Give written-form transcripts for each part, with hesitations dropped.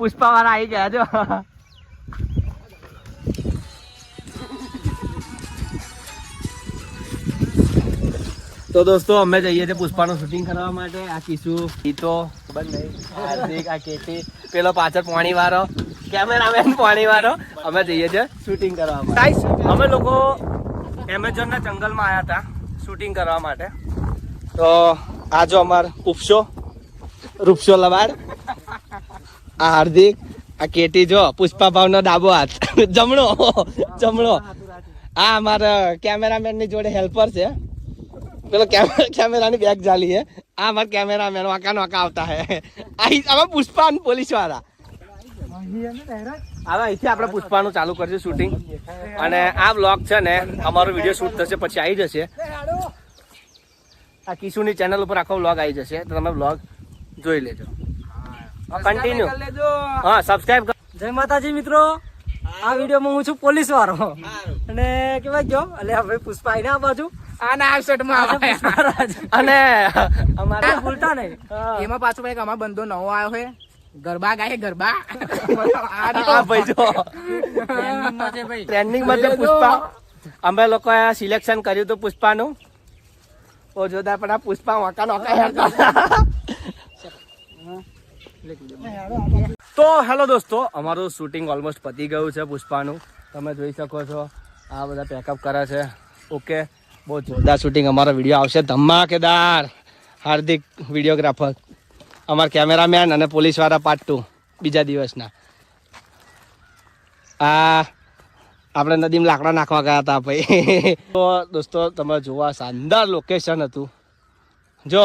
પુષ્પા વાળા આવી ગયા જો. તો દોસ્તો અમે જઈએ છીએ પુષ્પાનું શૂટિંગ કરવા માટે. આ કિશુ ગીતો ખબર નહીં, હાર્દિક, આ કેટી, પેલો પાછળ પાણી વાળો કેમેરામેન પાણી વાળો. અમે જઈએ છીએ શૂટિંગ કરવા માટે. અમે લોકો એમેઝોનના જંગલમાં આવ્યા હતા શૂટિંગ કરવા માટે. તો આ જો અમાર રૂપસો લવાડ, આ હાર્દિક, આ કેટી જો પુષ્પા ભાવનો ડાબો હાથ, જમણો. આ અમારા કેમેરામેન ની જોડે હેલ્પર છે. પેલો કેમેરાની બેગ જાલી હે. આ અમારા કેમેરામેન વાંકા નોકા આવતા હે. આ પુષ્પા પોલીસ વાળા. હવે અહીંથી આપણે પુષ્પાનું ચાલુ કરીશું શૂટિંગ. અને આ બ્લોગ છે ને અમારો વિડીયો શૂટ થશે પછી આવી જશે. આ કિશુની ચેનલ ઉપર આખો બ્લોગ આવી જશે, તો તમે બ્લોગ જોઈ લેજો. કન્ટિન્યુ. હા, સબસ્ક્રાઇબ કરો. જય માતાજી મિત્રો. આ વિડીયોમાં હું છું પોલીસ વાળો અને કેવાય ગયો એટલે હવે પુષ્પા આવીને આ બાજુ અને અમારે ભૂલતા નહીં. એમાં પાછું એક અમારો બંધો નવો આવ્યો છે, ગરબા ગાય ગરબા. ટ્રેન્ડિંગ માં પુષ્પા અમે લોકોએ સિલેક્શન કર્યું હતું પુષ્પાનું. ઓ જોરદાર. પણ આ પુષ્પા વાંકા નોકા હેરતા. તો હેલો દોસ્તો, અમારું શૂટિંગ ઓલમોસ્ટ પતી ગયું છે પુષ્પાનું. તમે જોઈ શકો છો આ બધા પેકઅપ કરે છે. ઓકે, બહુ જોરદાર શૂટિંગ. અમારો વિડીયો આવશે ધમાકેદાર. હાર્દિક વિડીયોગ્રાફર, અમારા કેમેરામેન અને પોલીસ વાળા પાર્ટ 2 બીજા દિવસના. આ આપણે નદીમાં લાકડા નાખવા ગયા હતા ભાઈ. તો દોસ્તો તમે જોવા શાનદાર લોકેશન હતું. જો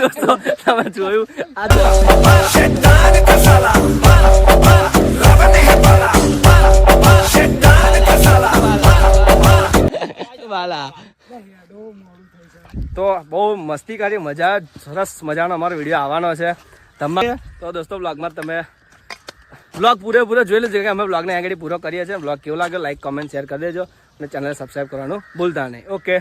દોસ્તો તમે જોયું તો બહુ મસ્તી કરી, મજા, સરસ મજાનો અમારો વિડીયો આવવાનો છે. તમારે તો દોસ્તો બ્લોગમાં તમે બ્લોગ પૂરેપૂરો જોઈ લેજો કે અમે બ્લોગને આગળ પૂરો કરીએ છીએ. બ્લોગ કેવો લાગ્યો લાઈક, કોમેન્ટ, શેર કરી દેજો અને ચેનલ સબસ્ક્રાઈબ કરવાનું ભૂલતા નહીં. ઓકે.